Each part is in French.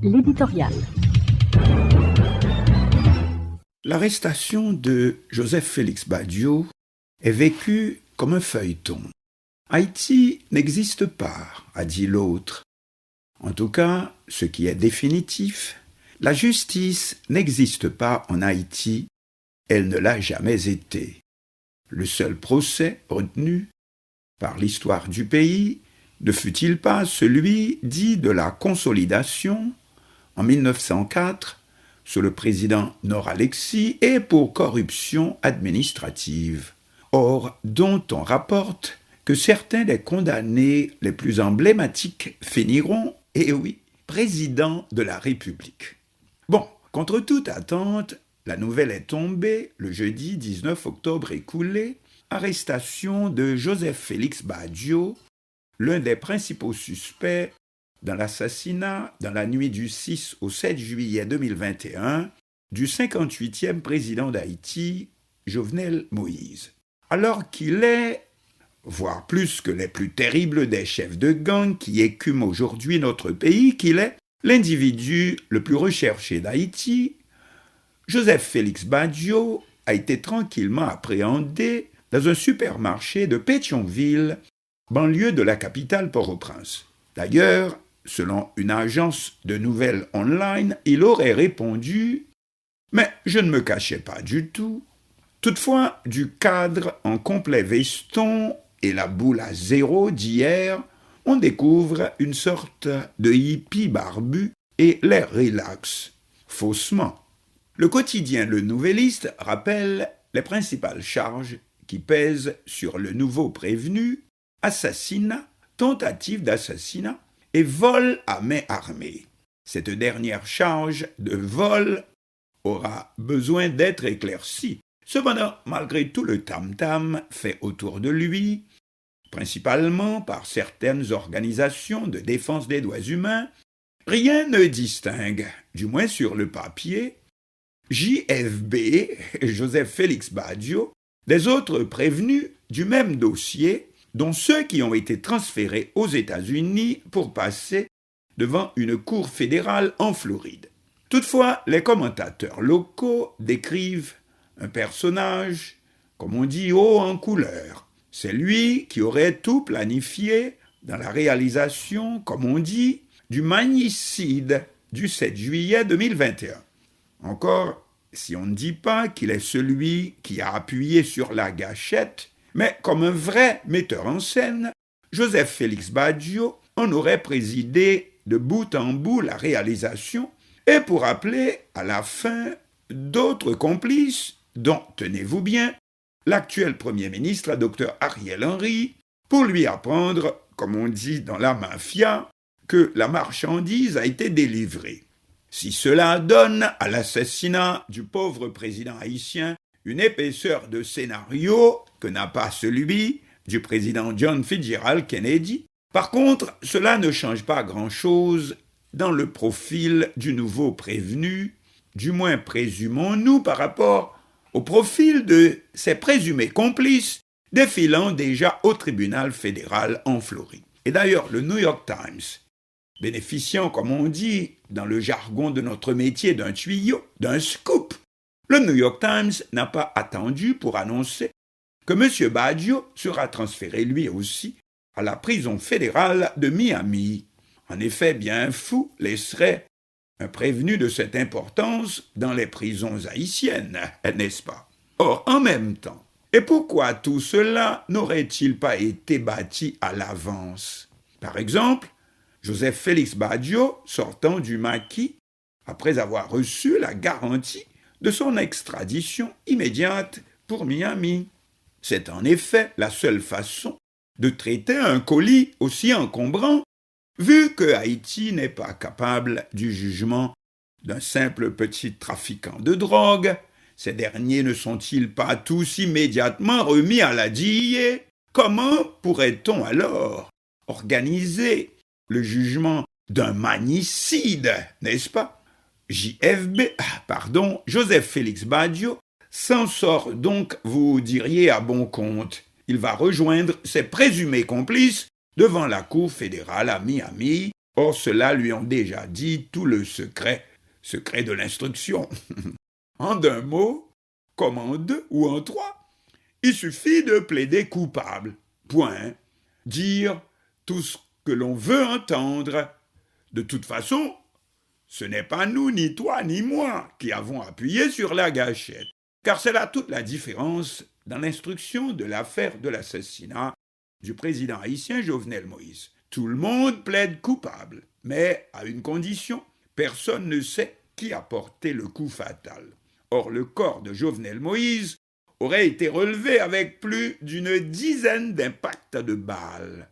L'éditorial. L'arrestation de Joseph Félix Badiou est vécue comme un feuilleton. Haïti n'existe pas, a dit l'autre. En tout cas, ce qui est définitif, la justice n'existe pas en Haïti, elle ne l'a jamais été. Le seul procès retenu par l'histoire du pays ne fut-il pas celui dit de la consolidation en 1904 sous le président Nor-Alexis et pour corruption administrative. Or, dont on rapporte que certains des condamnés les plus emblématiques finiront, eh oui, président de la République. Bon, contre toute attente, la nouvelle est tombée le jeudi 19 octobre écoulé, arrestation de Joseph Félix Badiou, l'un des principaux suspects dans l'assassinat, dans la nuit du 6 au 7 juillet 2021, du 58e président d'Haïti, Jovenel Moïse. Alors qu'il est, voire plus que les plus terribles des chefs de gang qui écument aujourd'hui notre pays, qu'il est l'individu le plus recherché d'Haïti, Joseph Félix Badiou a été tranquillement appréhendé dans un supermarché de Pétionville, banlieue de la capitale Port-au-Prince. D'ailleurs, selon une agence de nouvelles online, il aurait répondu « Mais je ne me cachais pas du tout ». Toutefois, du cadre en complet veston et la boule à zéro d'hier, on découvre une sorte de hippie barbu et l'air relax, faussement. Le quotidien Le Nouvelliste rappelle les principales charges qui pèsent sur le nouveau prévenu: assassinat, tentative d'assassinat et vol à main armée. Cette dernière charge de vol aura besoin d'être éclaircie. Cependant, malgré tout le tam-tam fait autour de lui, principalement par certaines organisations de défense des droits humains, rien ne distingue, du moins sur le papier, JFB, Joseph Félix Badiou, des autres prévenus du même dossier, dont ceux qui ont été transférés aux États-Unis pour passer devant une cour fédérale en Floride. Toutefois, les commentateurs locaux décrivent un personnage, comme on dit, haut en couleur. C'est lui qui aurait tout planifié dans la réalisation, comme on dit, du magnicide du 7 juillet 2021. Encore, si on ne dit pas qu'il est celui qui a appuyé sur la gâchette, mais comme un vrai metteur en scène, Joseph Félix Badiou en aurait présidé de bout en bout la réalisation et pour appeler à la fin d'autres complices, dont, tenez-vous bien, l'actuel Premier ministre, Dr Ariel Henry, pour lui apprendre, comme on dit dans la mafia, que la marchandise a été délivrée. Si cela donne à l'assassinat du pauvre président haïtien une épaisseur de scénario que n'a pas celui du président John Fitzgerald Kennedy, par contre, cela ne change pas grand-chose dans le profil du nouveau prévenu, du moins présumons-nous par rapport au profil de ses présumés complices défilant déjà au tribunal fédéral en Floride. Et d'ailleurs, le New York Times, bénéficiant, comme on dit, dans le jargon de notre métier, d'un tuyau, d'un scoop, le New York Times n'a pas attendu pour annoncer que M. Badiou sera transféré lui aussi à la prison fédérale de Miami. En effet, bien fou laisserait un prévenu de cette importance dans les prisons haïtiennes, n'est-ce pas? Or, en même temps, et pourquoi tout cela n'aurait-il pas été bâti à l'avance? Par exemple, Joseph Félix Badiou, sortant du maquis, après avoir reçu la garantie de son extradition immédiate pour Miami. C'est en effet la seule façon de traiter un colis aussi encombrant, vu que Haïti n'est pas capable du jugement d'un simple petit trafiquant de drogue. Ces derniers ne sont-ils pas tous immédiatement remis à la DIE? Comment pourrait-on alors organiser le jugement d'un magnicide, n'est-ce pas? Joseph Félix Badiou s'en sort donc, vous diriez, à bon compte. Il va rejoindre ses présumés complices devant la Cour fédérale à Miami Or, ceux-là lui ont déjà dit tout le secret de l'instruction. En d'un mot, comme en deux ou en trois, il suffit de plaider coupable. Point. Dire tout ce que l'on veut entendre. De toute façon, ce n'est pas nous, ni toi, ni moi, qui avons appuyé sur la gâchette. Car c'est là toute la différence dans l'instruction de l'affaire de l'assassinat du président haïtien Jovenel Moïse. Tout le monde plaide coupable, mais à une condition, personne ne sait qui a porté le coup fatal. Or, le corps de Jovenel Moïse aurait été relevé avec plus d'une dizaine d'impacts de balles.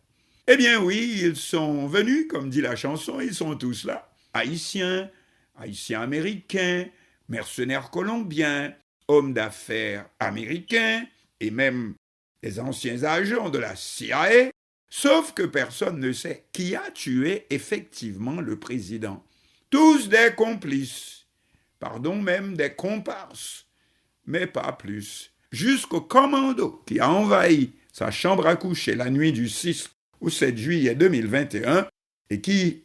Eh bien oui, ils sont venus, comme dit la chanson, ils sont tous là. Haïtiens, Haïtiens-Américains, mercenaires colombiens, hommes d'affaires américains et même les anciens agents de la CIA, sauf que personne ne sait qui a tué effectivement le président. Tous des complices, pardon même des comparses, mais pas plus. Jusqu'au commando qui a envahi sa chambre à coucher la nuit du 6 au 7 juillet 2021 et qui,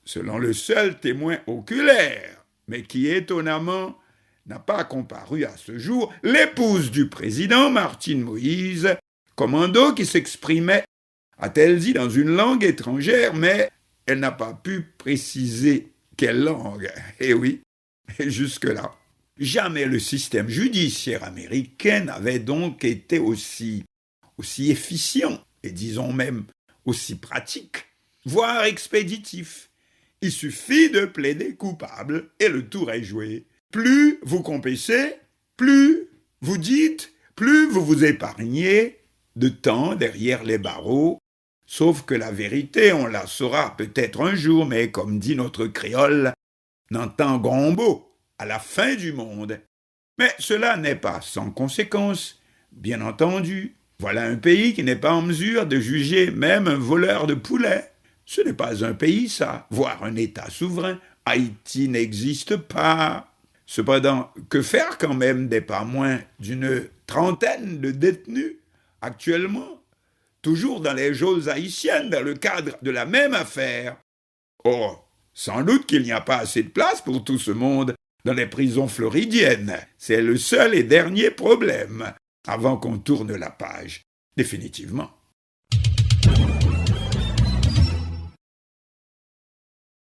selon le seul témoin oculaire, mais qui étonnamment n'a pas comparu à ce jour, l'épouse du président, Martine Moïse, commando qui s'exprimait, a-t-elle dit, dans une langue étrangère, mais elle n'a pas pu préciser quelle langue. Eh oui, et jusque-là. Jamais le système judiciaire américain n'avait donc été aussi efficient, et disons même aussi pratique, voire expéditif. Il suffit de plaider coupable et le tour est joué. Plus vous compensez, plus vous dites, plus vous vous épargnez de temps derrière les barreaux, sauf que la vérité, on la saura peut-être un jour, mais comme dit notre créole, n'entend gombo à la fin du monde. Mais cela n'est pas sans conséquence, bien entendu. Voilà un pays qui n'est pas en mesure de juger même un voleur de poulet. Ce n'est pas un pays, ça, voire un État souverain. Haïti n'existe pas. Cependant, que faire quand même des pas moins d'une trentaine de détenus actuellement, toujours dans les geôles haïtiennes, dans le cadre de la même affaire? Oh, sans doute qu'il n'y a pas assez de place pour tout ce monde dans les prisons floridiennes. C'est le seul et dernier problème, avant qu'on tourne la page, définitivement.